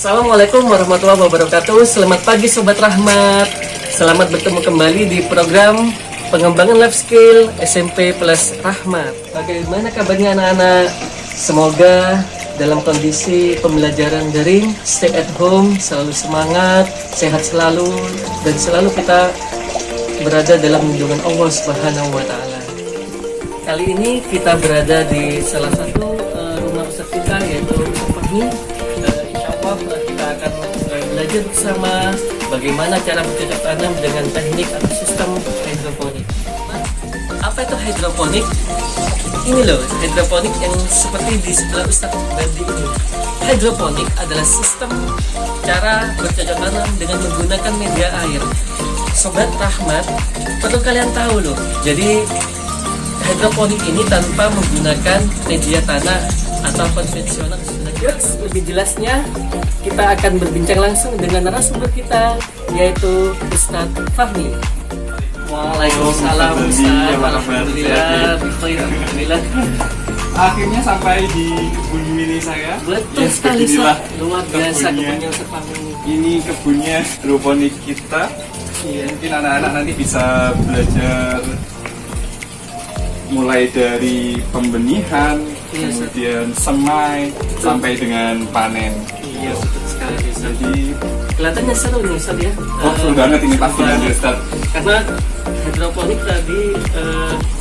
Assalamualaikum warahmatullahi wabarakatuh. Selamat pagi Sobat Rahmat. Selamat bertemu kembali di program pengembangan life skill SMP Plus Rahmat. Bagaimana kabarnya anak-anak? Semoga dalam kondisi pembelajaran daring, stay at home, selalu semangat, sehat selalu, dan selalu kita berada dalam lindungan Allah Subhanahu wa Ta'ala. Kali ini kita berada di salah satu rumah Ustaz kita, yaitu Ustaz Fahmi. Kita akan belajar bersama bagaimana cara bercocok tanam dengan teknik atau sistem hidroponik. Apa itu hidroponik? Ini loh, hidroponik yang seperti di sebelah Ustadz Bandi ini. Hidroponik adalah sistem cara bercocok tanam dengan menggunakan media air. Sobat Rahmat, perlu kalian tahu loh. Jadi hidroponik ini tanpa menggunakan media tanah atau konvensional. Lebih jelasnya, kita akan berbincang langsung dengan narasumber kita, yaitu Ustadz Fahmi. Waalaikumsalam Ustadz. Alhamdulillah. Akhirnya sampai di kebun mini saya. Betul sekali, luar biasa kebunnya Ustadz Fahmi. Ini kebunnya hidroponik kita. Iya. Mungkin anak-anak nanti bisa belajar mulai dari pembenihan, kemudian semai, sampai dengan panen. Iya, betul sekali. Jadi kelihatannya seru nih Ustaz ya. seru banget ini pasti nanti Ustaz. Karena hidroponik tadi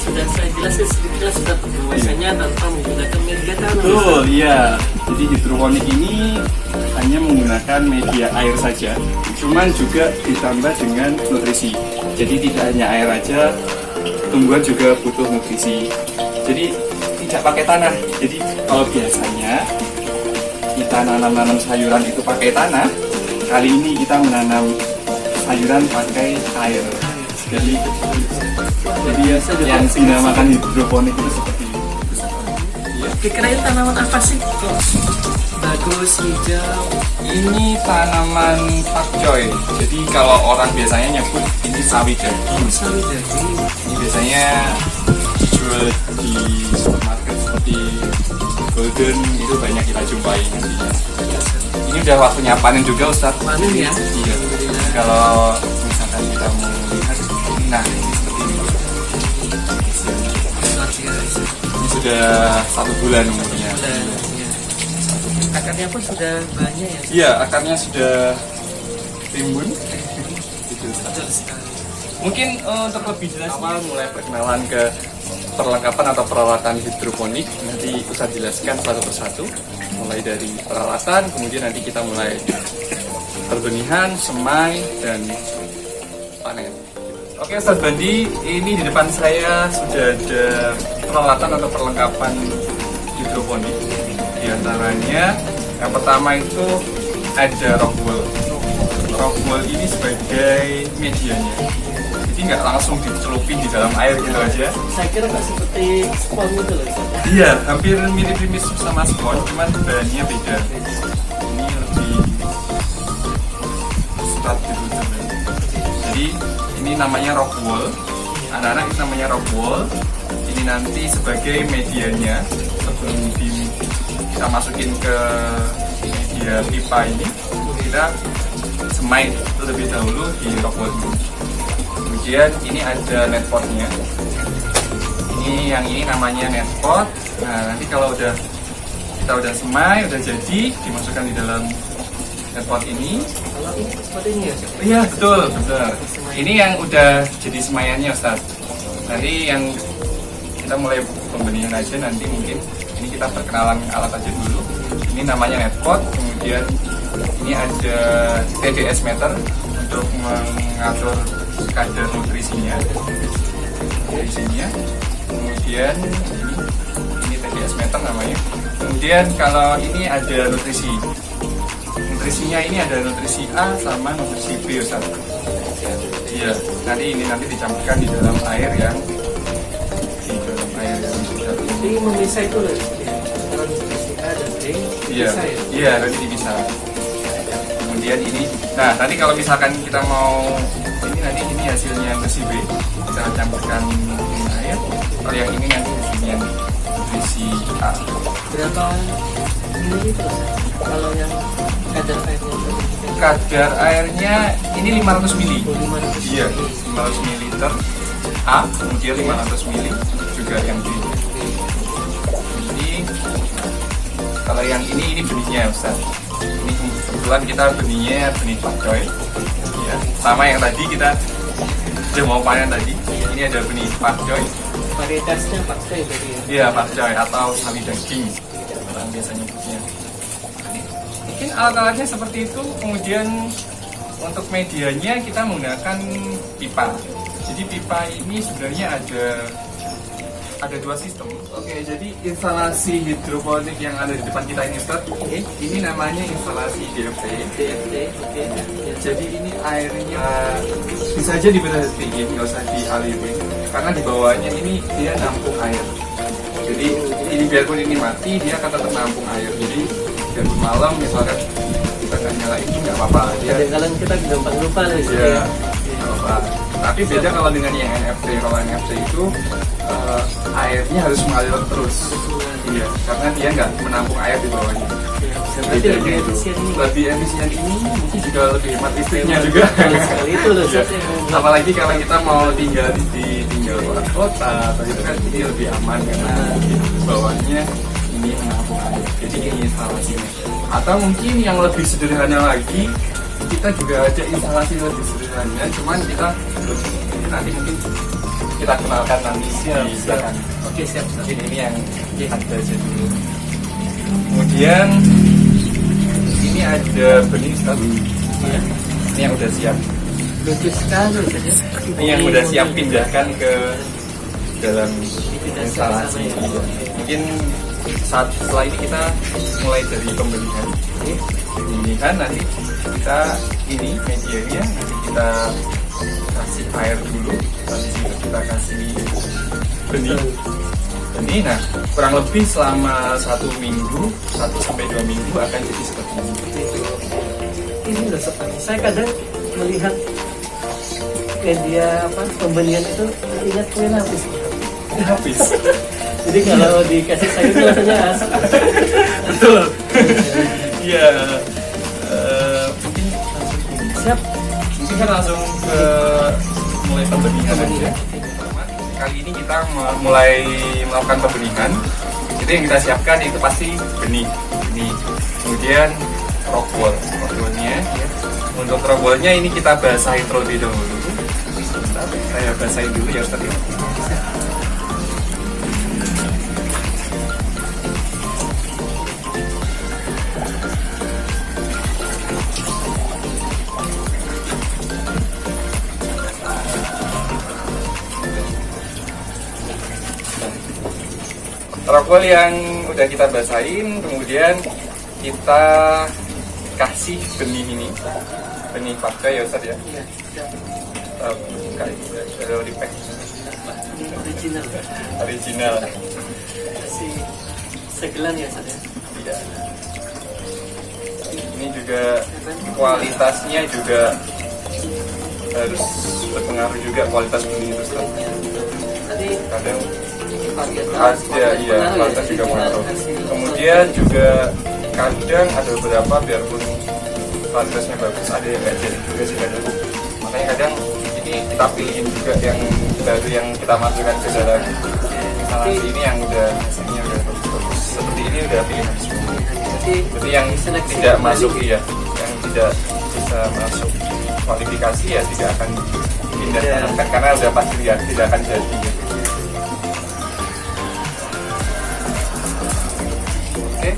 sudah saya jelaskan sedikit Ustaz, bahwasanya tanpa menggunakan media tanam. Betul, iya. Jadi hidroponik ini hanya menggunakan media air saja, cuman juga ditambah dengan nutrisi. Jadi tidak hanya air aja, tumbuhan juga butuh nutrisi. Jadi tidak pakai tanah. Jadi kalau biasanya kita nanam sayuran itu pakai tanah, kali ini kita menanam sayuran pakai air. Jadi ya, yang dinamakan hidroponik itu seperti itu. Ya. Kira-kira tanaman apa sih? Bagus, hijau. Ini tanaman pakcoy. Jadi kalau orang biasanya nyebut ini sawi jadi. Sawi jadi. Ini biasanya dijual di supermarket seperti Golden, itu banyak kita jumpai nantinya. Ini udah waktunya panen juga Ustadz. Panen ya? Iya. Kalau misalkan kita mau lihat, nah ini seperti ini. Ini sudah 1 bulan umurnya. Akarnya pun sudah banyak ya? Iya, akarnya sudah timbun. Gitu, mungkin untuk lebih jelas mulai perkenalan ke perlengkapan atau peralatan hidroponik, nanti Ustaz jelaskan satu persatu, mulai dari peralatan, kemudian nanti kita mulai perbenihan, semai, dan panen. Oke Ustaz Bandi, ini di depan saya sudah ada peralatan atau perlengkapan hidroponik. Di antaranya yang pertama itu ada rock wool. Rock wool ini sebagai medianya, jadi nggak langsung dicelupin di dalam air gitu aja. Saya kira nggak seperti spon gitu loh. Iya, hampir mirip-mirip sama spon, cuman bahannya beda. Ini lebih stat gitu. Jadi ini namanya rock wool. Anak-anak itu namanya rock wool. Ini nanti sebagai medianya sebelum kita masukin ke media pipa ini, kita semai terlebih dahulu di rock wool ini. Kemudian ini ada netpotnya. Yang ini namanya netpot. Nah nanti kalau kita udah semai, udah jadi, dimasukkan di dalam netpot ini. Kalau ini seperti ini ya? Iya betul. Ini yang udah jadi semaiannya Ustaz. Nanti yang kita mulai pembenihan aja, nanti mungkin ini kita perkenalan alat aja dulu. Ini namanya netpot. Kemudian ini ada TDS meter untuk mengatur kadar nutrisinya. Kemudian ini TDS meter namanya. Kemudian kalau ini ada nutrisinya ini ada nutrisi A sama nutrisi B Ustaz. Iya, nanti dicampurkan di dalam air yang sudah. Jadi memisah itu loh, antara nutrisi A dan B. Iya, nanti dipisah. Kemudian ini, nah nanti kalau misalkan kita mau ini hasilnya nutrisi B, kita campurkan dengan air. Kalau yang ini nanti hasilnya nutrisi A. Berapa mililiter? Kalau yang kadar airnya? Kadar airnya ini 500 ml. 500 Iya, 500 ml A, kemudian 500 ml juga yang B. Ini kalau yang ini benihnya Ustaz. Ini kebetulan kita benihnya benih pakcoy. Ya, sama yang tadi kita udah mau panen tadi. Ini ada benih pakcoy. Varietasnya pakcoy tadi ya? Iya, pakcoy atau sawi daging orang biasanya nyebutnya. Mungkin alat-alatnya seperti itu. Kemudian untuk medianya kita menggunakan pipa. Jadi pipa ini sebenarnya ada dua sistem. Oke, jadi instalasi hidroponik yang ada di depan kita ini Ustaz, ini namanya instalasi DFT. Oke. Jadi ini airnya bisa aja diberhentiin, nggak usah dialirin, karena di bawahnya ini dia nampung air. Jadi ini biarpun ini mati, dia akan tetap nampung air. Jadi biarpun malam misalkan kita nggak nyalain nggak apa-apa. Kadang-kadang kita gampang lupa lah gitu Iya, ya. nggak apa. Tapi beda kalau dengan yang NFC. Kalau NFC itu airnya harus mengalir terus. Iya, karena dia nggak menampung air di bawahnya. Berarti lebih efisien ini. Lebih efisien ini mungkin juga lebih hemat listriknya juga. Sekali itu loh Iya. Ustaz, yang Apalagi kalau kita mau tinggal di luar kota atau itu kan jadi lebih aman karena di bawahnya ini menampung air. Jadi ini instalasinya. Atau mungkin yang lebih sederhana lagi, kita juga ada instalasi lebih sederhana, cuman kita nanti mungkin kita kenalkan nanti Siap. di belakang. Oke, siap. Mungkin ini yang ada aja dulu. Kemudian ini ada benih Ustaz. Iya. Ini yang udah siap. Lucu sekali Ustaz ya. Ini yang udah siap pindahkan ke dalam instalasi. sama ya. Mungkin setelah ini kita mulai dari pembenihan. Pembenihan nanti kita ini medianya nanti kita kasih air dulu, habis itu kita kasih benih. Nah kurang lebih selama 1 minggu, 1-2 minggu akan jadi seperti ini. Ini loh Sobat, saya kadang melihat media pembenihan itu ingat kue lapis. Habis. Jadi kalau dikasih sayur itu rasanya asam. Betul. Iya. Mungkin Siap. kita langsung ke mulai pembenihan aja. Kali ini kita mulai melakukan pembenihan. Itu yang kita siapkan itu pasti benih. Kemudian rockwoolnya. Untuk rockwoolnya ini kita basahin terlebih dahulu. Saya basahin dulu ya Ustaz. Rockwool yang udah kita basahin, kemudian kita kasih benih ini, benih pakcoy ya Ustaz ya. Iya, siap. Kalau di pack Ini original. original. Kasih segelan ya Ustaz ya. Iya. Ini juga kualitasnya juga harus berpengaruh juga kualitas benih itu Ustaz. Tadi Kadang varietas iya, kualitas juga pengaruh. Kemudian juga kadang ada beberapa biarpun kualitasnya bagus, ada yang nggak jadi juga sih kadang. Makanya kadang ini kita pilihin juga yang baru yang kita masukkan ke dalam instalasi ini yang udah hasilnya udah bagus. Seperti ini udah pilihan semua. Jadi yang tidak masuk yang tidak bisa masuk kualifikasi ya tidak akan pindah tanamkan karena udah pasti tidak akan jadi. Oke,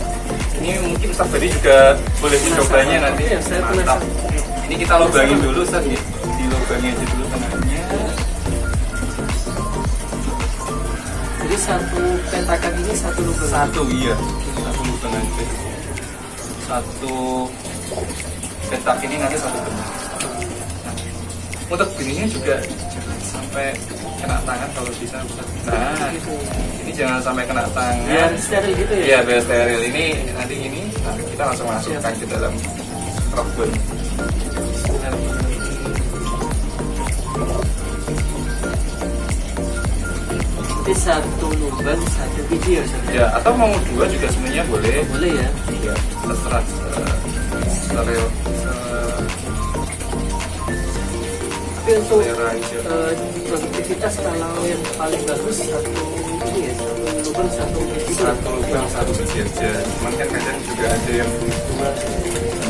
ini mungkin Ustaz Badi juga boleh dicobanya nanti. Iya, saya Mantap. penasaran. Ini kita lubangin dulu Ustaz ya. Dilubangin aja dulu tengahnya. Jadi satu petakan ini satu lubang. Satu iya. Satu lubang aja. Satu petak ini nanti satu benih. Untuk benihnya juga jangan sampai kena tangan kalau bisa Ustaz. Nah, ini jangan sampai kena tangan. Biar steril gitu ya. Iya, biar steril. Ini nanti ini kita langsung masukkan ke dalam rockwool. Jadi satu lubang satu biji ya Ustaz? Ya, atau mau 2 juga sebenarnya boleh. Boleh ya. Iya, terserah. steril. Tapi untuk Selera hijau. produktivitas kalau yang paling bagus satu ini ya, satu lubang satu biji. Satu lubang satu biji aja. Cuman kan kadang juga ada yang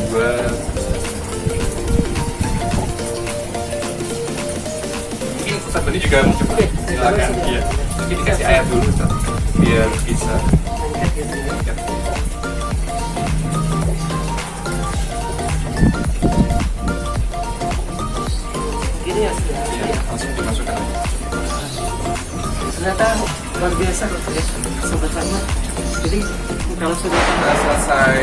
dua. Mungkin Ustaz Bani juga mau coba. Oke, Silakan. Iya. Mungkin dikasih air dulu Ustaz, biar bisa. Angkat gitu ya. Ya. Gini ya, sudah. Iya, langsung dimasukkan aja. Ternyata luar biasa loh ya, Sobat Rahmat. Jadi kalau sudah Kita selesai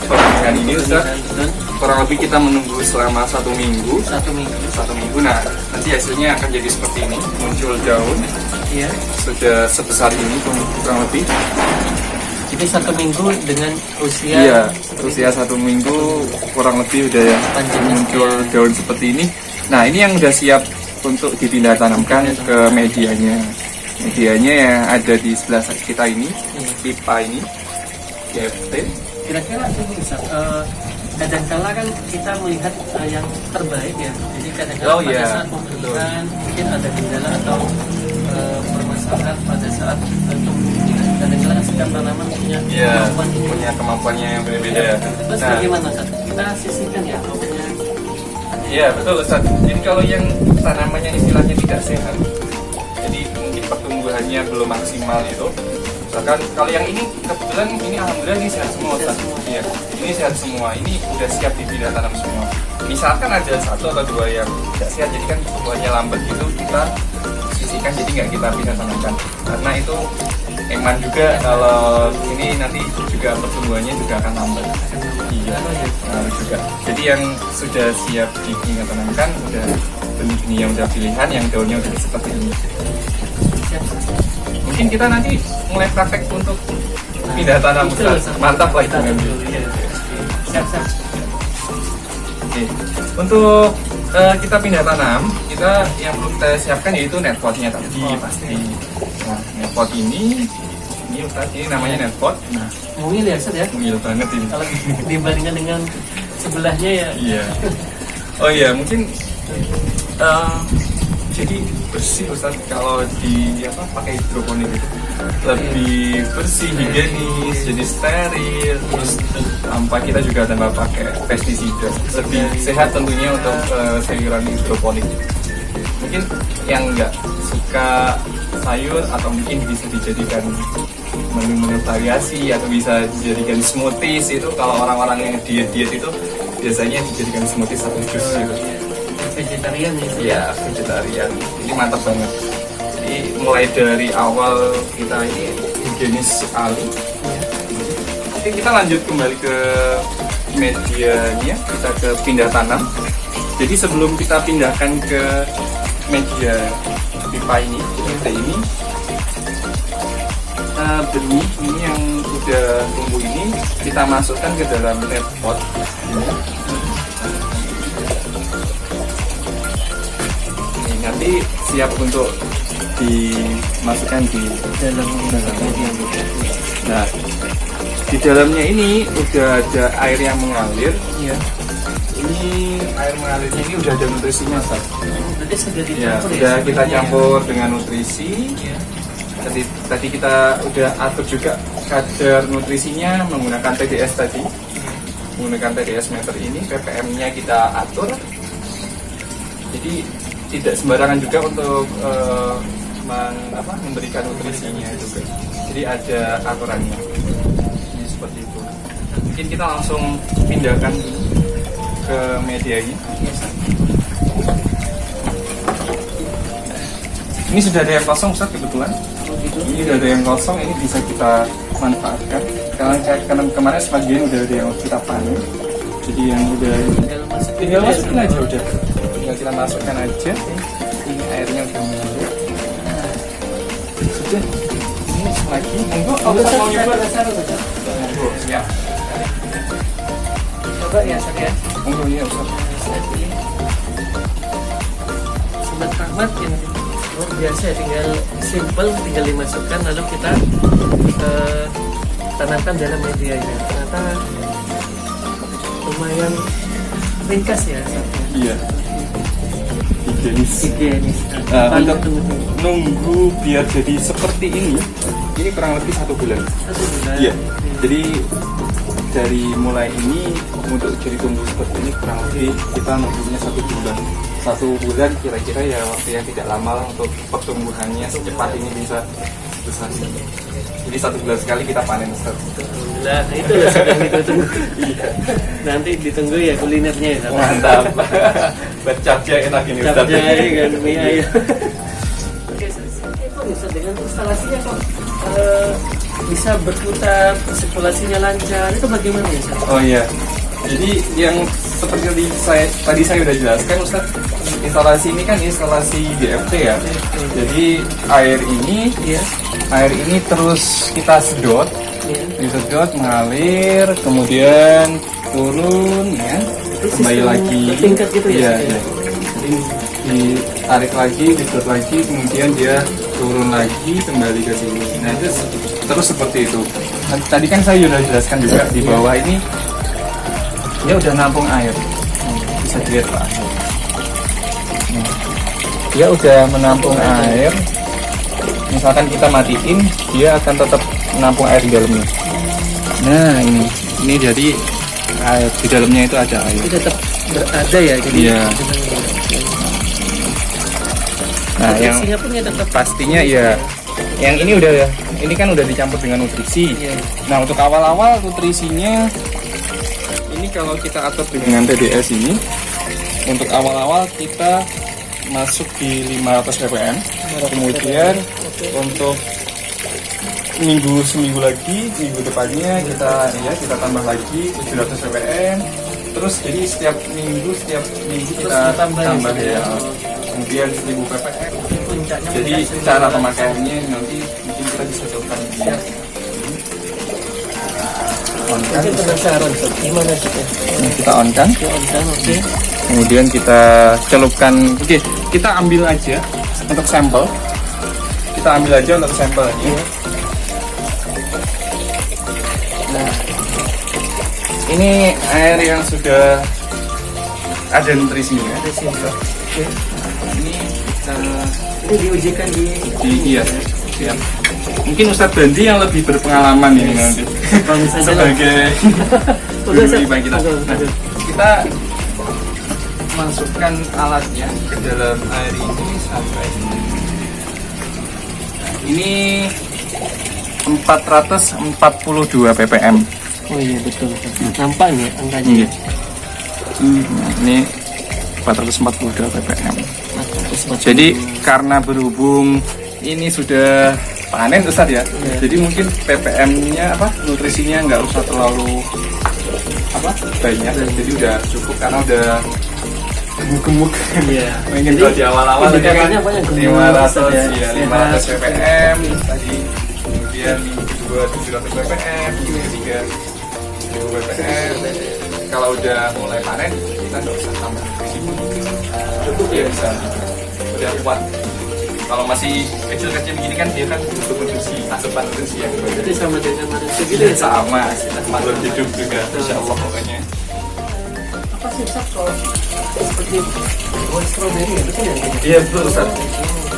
pemilihan ini Ustaz, dan kurang lebih kita menunggu selama 1 minggu. 1 minggu. Nah, nanti hasilnya akan jadi seperti ini, muncul daun Iya. sudah sebesar ini kurang lebih. Jadi 1 minggu dengan usia Iya, usia 1 minggu kurang lebih udah ya Panjangnya muncul daun seperti ini. Nah, ini yang udah siap untuk dipindah tanamkan ke medianya. Medianya yang ada di sebelah kita ini, pipa ini, GFT. Kira-kira ini bisa kadang-kala kan kita melihat yang terbaik ya. Jadi kadang-kala Oh, pada iya. saat pemilihan mungkin ada kendala atau permasalahan pada saat pemilihan. Kadang-kala kan setiap tanaman punya Iya, kemampuan ini. punya kemampuannya yang berbeda. Terus Nah, bagaimana Ustaz? Kita sisihkan ya pokoknya. iya betul Ustaz. Jadi kalau yang tanamannya istilahnya tidak sehat, jadi mungkin pertumbuhannya belum maksimal itu. Misalkan kalau yang ini kebetulan ini alhamdulillah ini sehat semua Ustaz. Iya, ini sehat semua. Ini udah siap dipindah tanam semua. Misalkan ada 1 atau 2 yang tidak sehat, jadi kan pertumbuhannya lambat gitu, kita sisihkan jadi nggak kita pindah tanamkan. Karena itu eman juga kalau ini nanti juga pertumbuhannya juga akan lambat. Iya, harus juga. Jadi yang sudah siap dipindah tanamkan udah benih yang udah pilihan, yang daunnya udah seperti ini. Siap. Mungkin kita nanti mulai praktek untuk pindah tanam Itu, Ustaz. Ustaz. Mantap lah itu Kita nanti. dulu, ya. Siap. Oke. Untuk kita pindah tanam, kita yang perlu kita siapkan yaitu netpotnya tadi pasti. Nah, netpot ini Ustaz, ini namanya netpot. Nah, Mungil ya Ustaz ya. mungil banget ini. Kalau dibandingkan dengan sebelahnya ya. Iya. Oh iya, mungkin jadi bersih Ustaz kalau di pakai hidroponik itu lebih bersih, higienis, jadi steril, terus tanpa kita juga tanpa pakai pestisida, lebih sehat tentunya untuk sayuran hidroponik. Mungkin yang nggak suka sayur atau mungkin bisa dijadikan menu-menu variasi atau bisa dijadikan smoothies, itu kalau orang-orang yang diet-diet itu biasanya dijadikan smoothies atau jus gitu. Vegetarian ya. Iya, vegetarian. Ini mantap banget. Jadi mulai dari awal kita ini higienis sekali. Oke, kita lanjut kembali ke medianya, kita ke pindah tanam. Jadi sebelum kita pindahkan ke media pipa ini, ini benih ini yang udah tumbuh ini kita masukkan ke dalam net pot ini. Ini nanti siap untuk dimasukkan di Dalam media. Nah, di dalamnya ini udah ada air yang mengalir. Iya. Ini air mengalirnya ini udah ada nutrisinya, Ustaz. Berarti sudah Ya, dicampur sudah kita sebenarnya. campur dengan nutrisi. Iya. Tadi kita udah atur juga kadar nutrisinya menggunakan TDS tadi. Menggunakan TDS meter ini, ppm-nya kita atur. Jadi tidak sembarangan juga untuk memberikan nutrisinya juga. Jadi ada aturannya. Ini seperti itu. Mungkin kita langsung pindahkan ke media ini. Ini sudah ada yang kosong, Ustaz, kebetulan. Ini sudah ada yang kosong, ini bisa kita manfaatkan. Karena kemarin sebagian udah ada yang kita panen. Jadi yang udah tinggal masukin aja udah. Tinggal kita masukkan aja. Ini airnya udah mengalir. Sudah. Ini lagi. Monggo, kalau kita mau nyoba. Monggo, siap. Coba ya Ustaz ya. Monggo ya, Ustaz. Sobat Rahmat yang luar biasa ya, tinggal simple, tinggal dimasukkan lalu kita tanamkan dalam medianya. Ternyata lumayan ringkas ya. Iya. Higienis. Untuk nunggu biar jadi seperti ini kurang lebih 1 bulan. 1 bulan. Iya. Jadi dari mulai ini untuk jadi tumbuh seperti ini kurang lebih kita nunggunya 1 bulan. 1 bulan kira-kira ya waktu yang tidak lama lah untuk pertumbuhannya secepat ini bisa besar. Jadi 1 bulan sekali kita panen Ustaz. Alhamdulillah, itu lah sedang ditunggu. Nanti ditunggu ya kulinernya ya. Mantap. Buat capcay enak ini Ustaz. Capcay kan mie ayam. Oke, Ustaz dengan instalasinya kok bisa berputar, sirkulasinya lancar, itu bagaimana ya Ustaz? Oh iya. Jadi yang seperti tadi saya udah jelaskan Ustaz, instalasi ini kan instalasi DFT ya. Jadi air ini terus kita sedot, disedot mengalir, kemudian turun ya, kembali lagi. Tingkat gitu ya. Iya. Jadi ditarik lagi, disedot lagi, kemudian dia turun lagi kembali ke sini. Nah itu terus seperti itu. Nah, tadi kan saya sudah jelaskan juga di bawah ini dia udah nampung air, bisa dilihat Pak. Dia udah menampung air. Misalkan kita matiin, dia akan tetap menampung air di dalamnya. Nah ini jadi air di dalamnya itu ada air. Itu tetap berada ya. Jadi Iya. Nah yang nutrisinya pun ya tetap pastinya ya, yang ini kan udah dicampur dengan nutrisi. Iya. Nah untuk awal-awal nutrisinya ini kalau kita atur dengan TDS ini, untuk awal-awal kita masuk di 500 ppm, kemudian untuk seminggu lagi, minggu depannya kita tambah lagi 700 ppm, terus jadi setiap minggu kita tambah ya, kemudian 1000 ppm. puncaknya. Jadi cara pemakaiannya nanti mungkin kita bisa contohkan di sini. Mungkin penasaran Ustaz, gimana sih? Nah, kita on kan, Oke. kemudian kita celupkan. Oke, kita ambil aja untuk sampel. Kita ambil aja untuk sampelnya. Nah, ini air yang sudah ada nutrisinya. Oke. Ini kita Ini diujikan di iya. Mungkin Ustadz Bandi yang lebih berpengalaman ini nanti Kalau misalnya sebagai Udah, Ustaz. guru IPA kita. Udah, Nah, udah. kita masukkan alatnya ke dalam air ini sampai ini 442 ppm. Oh iya betul. Nampak nih angkanya. Iya. Ini 442 ppm. Jadi karena berhubung ini sudah panen Ustaz ya, jadi mungkin ppm-nya nutrisinya nggak usah terlalu banyak, jadi udah cukup karena udah gemuk-gemuk. Iya. Mungkin kalau di awal-awal tadi kan indikatornya banyak gemuk, 500 ya. ya, 500 ppm tadi, kemudian minggu kedua 700 ppm, minggu ketiga 1000 ppm. Kalau udah mulai panen kita nggak usah tambah nutrisi, cukup ya bisa, udah kuat. Kalau masih kecil-kecil begini kan dia kan butuh nutrisi, asupan nutrisi yang banyak. Jadi sama dengan manusia gitu ya. Sama, makhluk hidup juga, insya Allah pokoknya. Apa sih Ustaz kalau seperti buah strawberry ya betul ya? Iya betul Ustaz.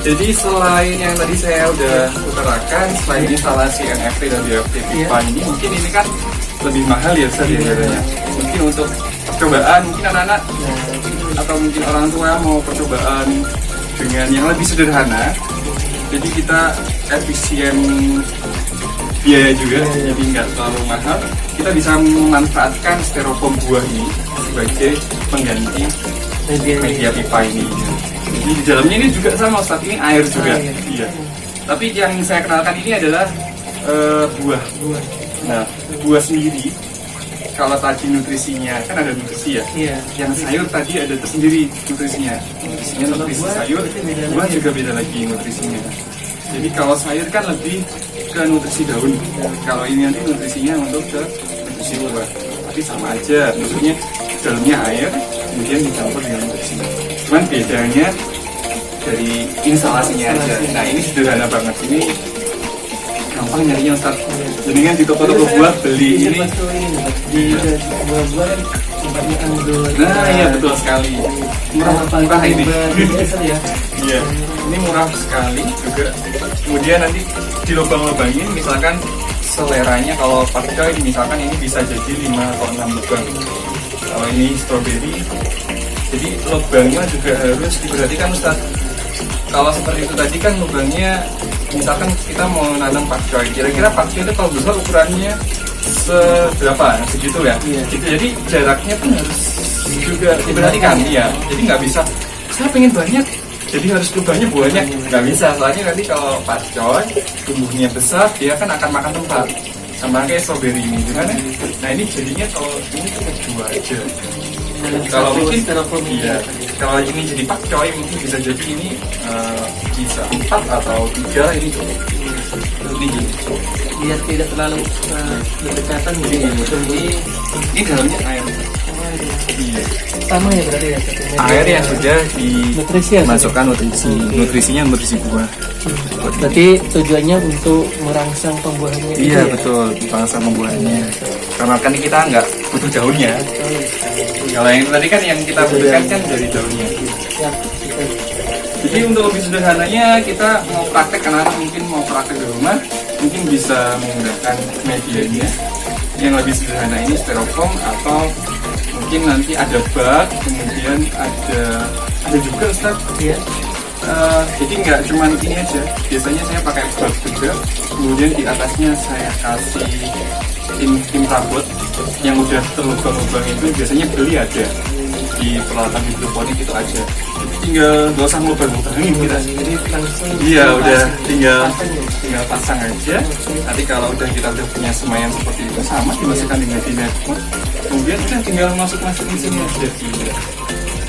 Jadi selain yang tadi saya udah utarakan, selain instalasi NFT dan DFT pipa ini, mungkin ini kan lebih mahal ya Ustaz ya harganya. Mungkin untuk percobaan, mungkin anak-anak atau mungkin orang tua mau percobaan dengan yang lebih sederhana, jadi kita efisien biaya juga, jadi nggak terlalu mahal. Kita bisa memanfaatkan styrofoam buah ini sebagai pengganti media pipa ini. Jadi di dalamnya ini juga sama Ustaz, ini air juga. Iya. Tapi yang saya kenalkan ini adalah buah. Nah, buah sendiri kalau tadi nutrisinya kan ada nutrisi ya. Iya. Yang sayur tadi ada tersendiri nutrisinya. Nutrisinya nutrisi sayur, buah juga beda lagi nutrisinya. Jadi kalau sayur kan lebih ke nutrisi daun. Kalau ini nanti nutrisinya untuk ke nutrisi buah. Tapi sama aja, maksudnya dalamnya air, kemudian dicampur dengan nutrisi. Cuman bedanya dari instalasinya aja. Nah ini sederhana banget. Ini gampang nyarinya Ustaz. Jadi kan di toko-toko buah beli ini di buah-buah kan tempatnya anggur. Nah, iya betul sekali. Murah ini. Biasa ya. Iya, ini murah sekali juga. Kemudian nanti dilubang-lubangin, misalkan seleranya kalau pakcoy misalkan ini bisa jadi 5 atau 6 lubang. Kalau ini strawberry, jadi lubangnya juga harus diperhatikan Ustaz. Kalau seperti itu tadi kan lubangnya, misalkan kita mau nanam pakcoy, kira-kira pakcoy itu kalau besar ukurannya seberapa? Segitu ya. Iya. Gitu, jadi jaraknya pun harus juga diperhatikan. Iya. Jadi nggak bisa, saya pengen banyak, jadi harus lubangnya banyak. Nggak bisa, soalnya nanti kalau pakcoy tumbuhnya besar, dia kan akan makan tempat. Sama kayak strawberry ini gimana? Nah ini jadinya kalau ini cukup 2 aja. Kalau mungkin iya, kalau ini jadi pakcoy mungkin bisa jadi ini bisa 4 atau 3 ini cukup tinggi. Biar tidak terlalu berdekatan jadi Ini dalamnya air. Iya. sama ya berarti ya. Air yang sudah Nutrisi ya, dimasukkan nutrisinya nutrisi buah. Berarti tujuannya untuk merangsang pembuahannya. Iya betul, bangsa pembuahannya. Karena kan kita nggak butuh daunnya. Kalau yang tadi kan yang kita butuhkan kan dari daunnya. Ya, Jadi untuk lebih sederhananya kita mau praktek, karena mungkin mau praktek di rumah, mungkin bisa menggunakan medianya yang lebih sederhana ini styrofoam, atau mungkin nanti ada bak, kemudian ada juga Ustaz. Iya. Jadi nggak cuma ini aja, biasanya saya pakai bak juga, kemudian di atasnya saya kasih tim rabot yang udah terlubang-lubang, itu biasanya beli ada di peralatan hidroponik itu aja. Jadi tinggal nggak usah ngelubang-lubangin kita. Jadi langsung. Iya udah tinggal pasang aja. Nanti kalau udah punya semayan seperti itu, sama dimasukkan di medinet, kemudian udah tinggal masukin sini aja.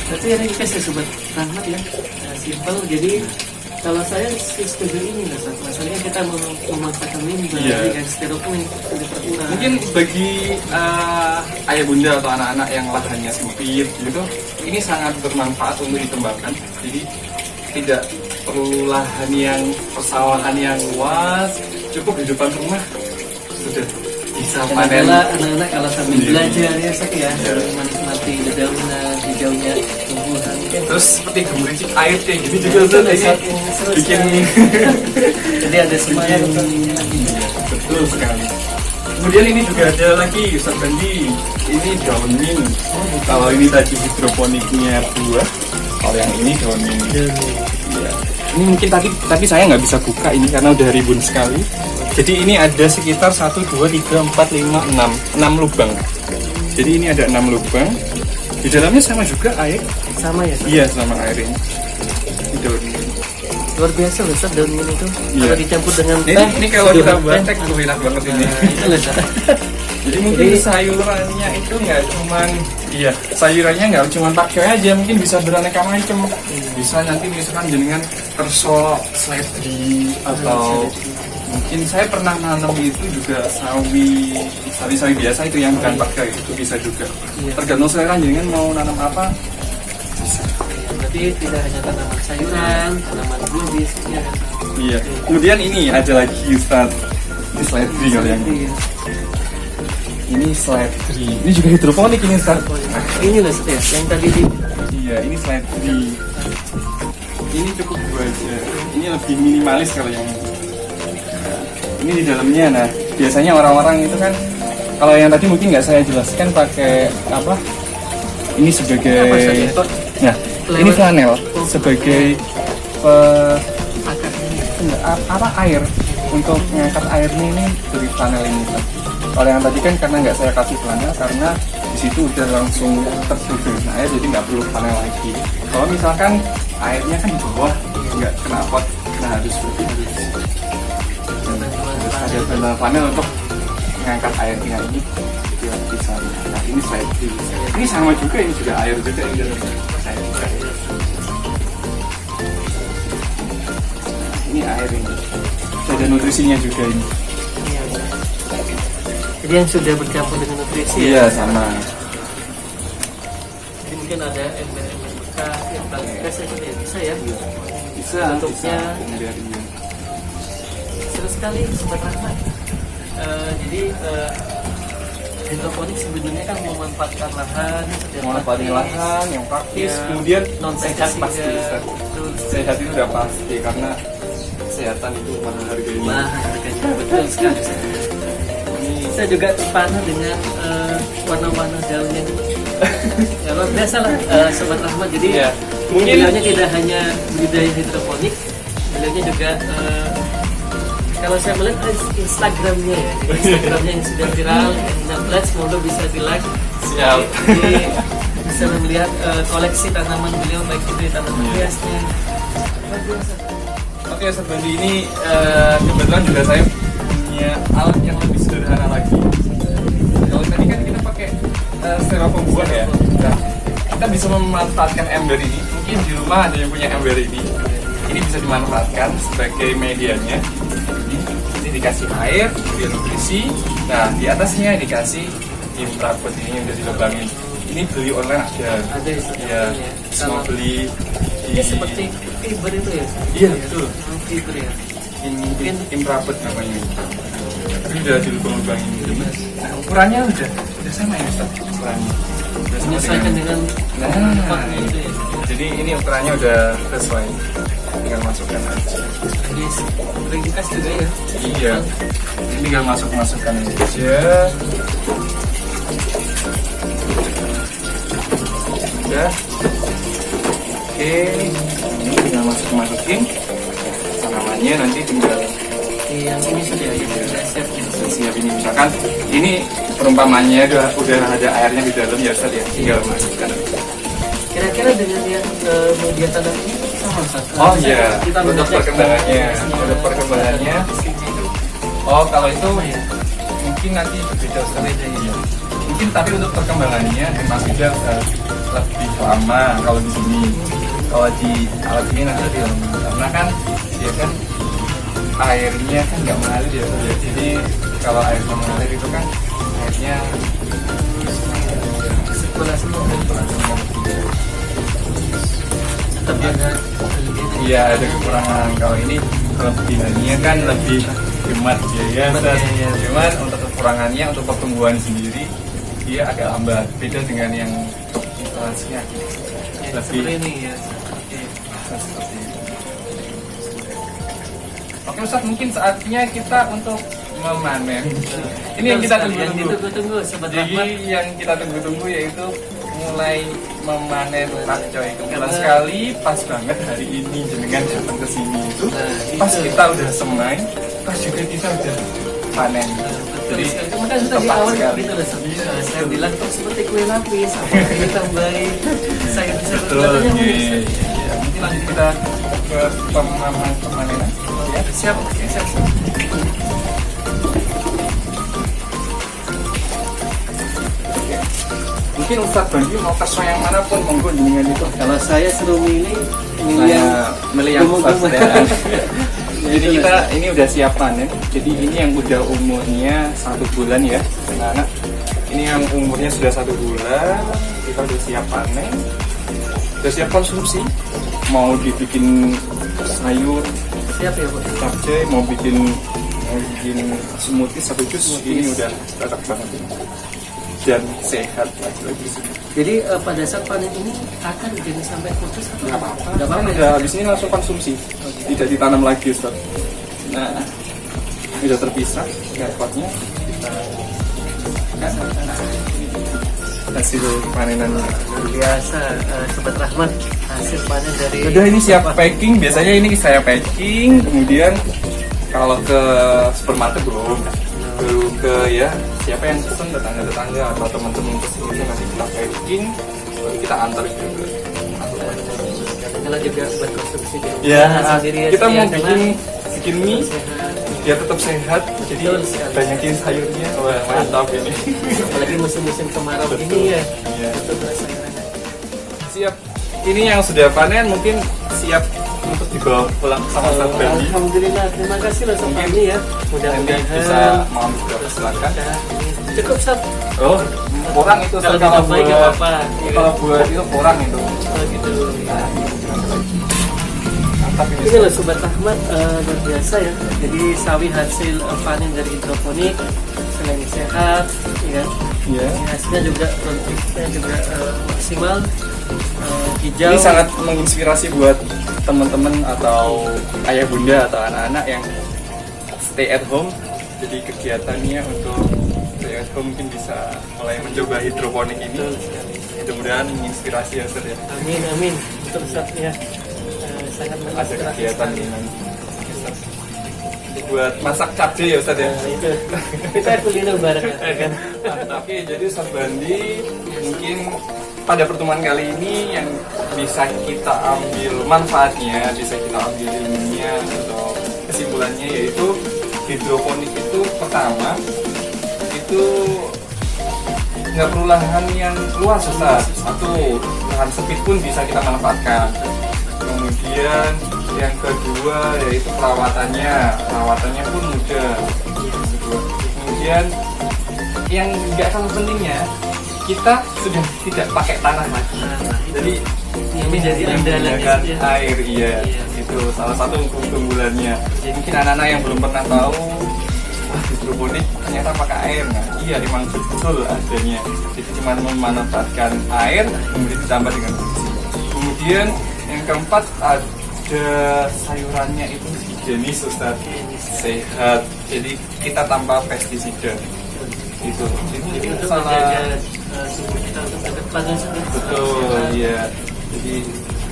Berarti yang request ya Sobat Rahmat ya. Simple, jadi kalau saya setuju ini lah, masalahnya kita memaksakan limbah dengan styrofoam yang sudah terkurang. Mungkin bagi ayah bunda atau anak-anak yang lahannya sempit gitu, ini sangat bermanfaat untuk dikembangkan. Jadi tidak perlu lahan yang persawahan yang luas, cukup di depan rumah sudah bisa panen. Anak-anak kalau sambil belajar ya ya, menikmati dedaunan, hijaunya tumbuhan. Terus seperti gemericik air kayak gini juga bikin jadi ada semuanya. Betul sekali. Kemudian ini juga ada lagi Ustaz Bandi, ini daun mint. Kalau ini tadi hidroponiknya buah, kalau yang ini daun mint. Iya. Ini mungkin tapi saya nggak bisa buka ini karena udah rimbun sekali. Jadi ini ada sekitar 1, 2, 3, 4, 5, 6 lubang. Jadi ini ada 6 lubang. Di dalamnya sama juga air. Sama ya? Iya, sama air ini. Daun mint. Luar biasa loh Ustaz, daun mint itu. Iya. Kalau dicampur dengan teh. Ini kalau kita buat teh tuh enak banget ini. Itu loh Ustaz. Jadi mungkin sayurannya itu nggak cuman sayurannya nggak cuman pakai aja, mungkin bisa beraneka macam. Bisa nanti misalkan jenengan kerso, seledri, atau mungkin saya pernah nanam itu juga sawi biasa itu yang bukan pakai, itu bisa juga. Tergantung selera jenengan mau nanam apa. Berarti tidak hanya tanaman sayuran, tanaman buah biasanya. Iya. Kemudian ini ada lagi Ustaz, ini seledri kalau yang ini seledri. Ini juga hidroponik ini Ustaz. Ini loh Ustaz, yang tadi di. Iya, ini seledri. Ini cukup dua aja. Ini lebih minimalis kalau yang ini di dalamnya. Nah, biasanya orang-orang itu kan, kalau yang tadi mungkin nggak saya jelaskan pakai apa? Ini sebagai ya, ini flanel sebagai air untuk mengangkat airnya ini dari flanel ini Pak. Kalau yang tadi kan karena nggak saya kasih flanel, karena di situ udah langsung tersusun air, jadi nggak perlu flanel lagi. Kalau misalkan airnya kan di bawah, nggak kena pot, nah harus ada flanel untuk mengangkat airnya ini biar bisa. Nah ini seledri. Ini sama juga, ini juga air juga yang dalam. Ini air ini. Ada nutrisinya juga ini. Jadi yang sudah bercampur dengan nutrisi Iya, sama. Jadi mungkin ada ember-ember bekas yang paling bekas itu ya bisa ya. Bisa bentuknya. Seru sekali Sobat Rahmat. Jadi hidroponik sebenarnya kan memanfaatkan lahan, memanfaatkan lahan yang praktis, kemudian non sehat pasti. betul. Sehat itu udah pasti karena kesehatan itu mahal harganya. Mahal harganya, betul sekali. Ini saya juga terpana dengan warna-warna daunnya. Ya luar biasa lah, Sobat Rahmat. Jadi Ya, mungkin beliaunya tidak hanya budidaya hidroponik, beliaunya juga kalau saya melihat Instagramnya ya, jadi Instagramnya yang sudah viral, yang upload, semoga bisa di like. siap. Jadi bisa melihat koleksi tanaman beliau, baik itu tanaman hiasnya. Luar biasa. Oke, Sobat Bandi, ini kebetulan juga saya punya alat yang lebih sederhana lagi. Kalau tadi kan kita pakai styrofoam buah ya. Nah, kita bisa memanfaatkan ember ini. Mungkin di rumah ada yang punya ember ini. Ini bisa dimanfaatkan sebagai medianya. Ini dikasih air, kemudian nutrisi. Nah, di atasnya dikasih infrared ini yang udah dilubangin. Ini beli online ada. Ada Ya, semua beli ini seperti fiber itu ya? Iya, betul. Fiber ya. Ini infrared namanya. Ini udah dilubang-lubangin ini. Nah, ukurannya udah sama ya, Ustaz? Ukurannya. Udah sama Menyesuaikan dengan tempatnya itu ya. jadi ini ukurannya udah sesuai. Tinggal masukkan aja. Yes, ringkas juga ya. Iya. Ini tinggal masukkan aja. Udah. Oke. Ini tinggal masukin. Tanamannya nanti tinggal Yang ini sudah ya, sudah siap. siap ini misalkan ini perumpamannya udah ada airnya di dalam ya Ustaz ya. Tinggal masukkan. Kira-kira dengan yang media tanam ini sama Ustaz? Oh iya, kita untuk mengecek perkembangannya, isinya. untuk perkembangannya. Oh, kalau itu mungkin nanti berbeda Ustaz. Iya. Mungkin tapi untuk perkembangannya emang sudah lebih lama kalau di sini. Kalau di alat ini nanti lebih lama karena kan dia kan airnya kan nggak mengalir ya Ustaz ya. Jadi kalau airnya mengalir itu kan airnya Sirkulasi tetap ada kelebihan. iya ada kekurangan. Kalau ini kelebihannya kan lebih hemat biaya, Ustaz. Iya. Cuman untuk kekurangannya untuk pertumbuhan sendiri dia agak lambat. Beda dengan yang instalasinya Ya, lebih seperti ini ya. Oke. seperti itu. Oke Ustaz, mungkin saatnya kita untuk memanen. Ini yang kita Yang tunggu-tunggu. ditunggu-tunggu Sobat Jadi Rahmat. yang kita tunggu-tunggu yaitu mulai memanen pakcoy. Kebetulan sekali pas banget hari ini jenengan datang ke sini itu Nah, pas itu. kita udah semai, pas juga kita udah panen. Jadi, Jadi makanya tadi tepat awal sekali. gitu loh, saya bilang kok seperti kue lapis, apa ditambahin sayur-sayur Betul. katanya Iya, unik. iya. Mungkin lanjut kita ke pemanenan. Ya. Siap, oke, siap. Mungkin Ustadz Bandi mau ke yang manapun monggo dengan itu. Kalau saya suruh milih Milih yang pas gumuk-gumuk. ya. Jadi kita ini udah siap panen. Jadi ini yang udah umurnya 1 bulan ya, anak-anak. Ini yang umurnya sudah 1 bulan, kita udah siap panen, udah siap konsumsi. Mau dibikin sayur, Siap ya Bu. capcay, mau bikin smoothie satu jus, ini udah cocok banget dan sehat lagi. Jadi pada saat panen ini akan jadi sampai putus atau Nggak apa-apa. Nggak apa-apa ya? Udah habis ini langsung konsumsi, tidak ditanam lagi Ustaz. Nah, ini udah terpisah potnya. Kita hasil panenannya. Luar biasa, Sobat Rahmat, hasil panen dari Udah ini siap packing. Biasanya ini saya packing, kemudian kalau ke supermarket belum ke ya siapa yang pesen tetangga-tetangga atau teman-teman kesini nanti kita packing, baru kita antar juga. Kalau juga buat konsumsi di rumah Ya, sendiri ya, kita mau karena bikin mie sehat. ya tetap sehat, jadi Betul sekali. banyakin sayurnya. Wah, mantap ini. Apalagi musim-musim kemarau ini ya. Iya. Betul sayurannya. Siap. Ini yang sudah panen mungkin siap untuk dibawa pulang sama Ustaz Bandi. Alhamdulillah, terima kasih loh Sobat Mungkin Bandi ya. Nanti Mudah-mudahan bisa mau berapa silakan. Cukup Sob. Oh, kurang itu Kalau Ustaz, ditambahin nggak apa-apa. Kalau buat itu kurang itu. Oh, gitu. Mantap ini. Ini loh Sobat Rahmat, luar biasa ya. Jadi sawi hasil panen dari hidroponik selain sehat, ya, Iya. hasilnya juga produktifnya juga maksimal, hijau. Ini sangat menginspirasi buat teman-teman atau ayah bunda atau anak-anak yang stay at home. Jadi kegiatannya untuk stay at home mungkin bisa mulai mencoba hidroponik ini. Betul sekali. Mudah-mudahan menginspirasi ya Ustaz ya. Amin, amin. Betul Ustaz ya. Sangat Ada menginspirasi kegiatan sekali. ini Ustaz. Buat masak capcay ya Ustaz ya. Itu kita kuliner bareng kan. Oke, jadi Ustaz Bandi mungkin pada pertemuan kali ini yang bisa kita ambil manfaatnya, bisa kita ambil ilmunya atau kesimpulannya yaitu hidroponik itu pertama itu nggak perlu lahan yang luas Ustaz. Satu, lahan sempit pun bisa kita manfaatkan. Kemudian yang kedua yaitu perawatannya pun mudah. Kemudian yang nggak kalah pentingnya kita sudah tidak pakai tanah lagi. Jadi Yang menjadi andalan menggunakan ya. air, iya. Itu salah satu keunggulannya. Jadi mungkin anak-anak yang belum pernah tahu, wah hidroponik ternyata pakai air. Nah, iya memang betul adanya. Jadi cuma memanfaatkan air kemudian ditambah dengan biji. Kemudian yang keempat ada sayurannya itu higienis Ustaz, sehat. Jadi kita tanpa pestisida. Itu Untuk salah. menjaga tubuh kita untuk ke depan Betul, iya. Jadi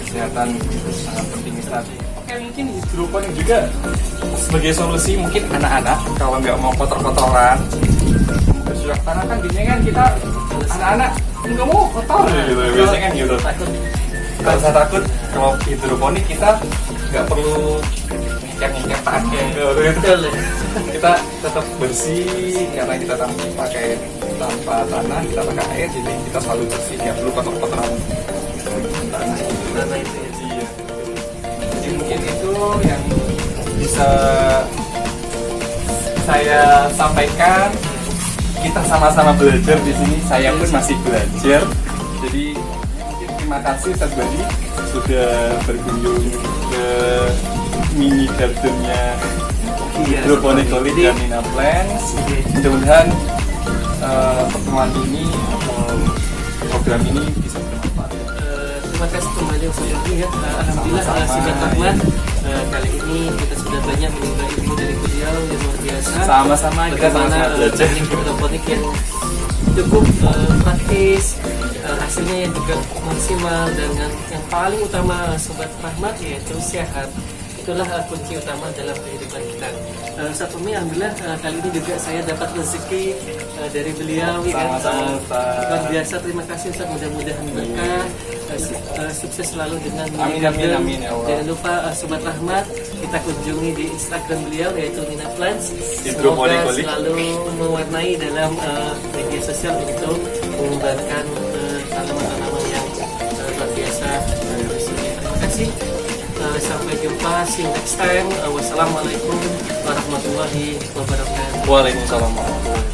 kesehatan itu sangat penting sekali. Oke, mungkin hidroponik juga sebagai solusi mungkin anak-anak kalau nggak mau kotor-kotoran. Bersirak tanah kan biasanya kan kita anak-anak nggak mau kotor gitu. Biasanya kan gitu. takut Kita usah takut kalau hidroponik kita nggak perlu ngecek pakai gitu. betul ya. Kita tetap bersih karena kita pakai tanpa tanah, kita pakai air, jadi kita selalu bersih, nggak perlu kotor-kotoran tanah. Karena itu ya. Iya. Jadi mungkin itu yang bisa saya sampaikan. Kita sama-sama belajar di sini. Saya pun masih belajar. Jadi mungkin terima kasih Ustaz Bandi sudah berkunjung ke mini gardennya hidroponik Solid dan Nina Plants. Mudah-mudahan pertemuan ini atau program ini bisa bermanfaat. Terima kasih kembali Ustaz Yogi ya. Alhamdulillah Sobat Rahmat, kali ini kita sudah banyak menimba ilmu dari beliau yang luar biasa. Sama-sama kita Bagaimana sama-sama belajar. teknik hidroponik yang cukup praktis, hasilnya yang juga maksimal, dan yang paling utama Sobat Rahmat yaitu sehat. Itulah kunci utama dalam kehidupan kita. Ustaz Umi, alhamdulillah kali ini juga saya dapat rezeki dari beliau. Sama-sama, Ustaz. Luar biasa, terima kasih Ustaz, mudah-mudahan berkah, sukses selalu dengan Amin, amin, amin, ya Allah. Jangan lupa Sobat Rahmat, kita kunjungi di Instagram beliau yaitu Nina Plants. Hidroponik Semoga Holik. selalu mewarnai dalam media sosial untuk mengembangkan tanaman-tanaman yang luar biasa. Terima kasih. Sampai jumpa, see you next time. Wassalamualaikum warahmatullahi wabarakatuh. Waalaikumsalam warahmatullahi wabarakatuh.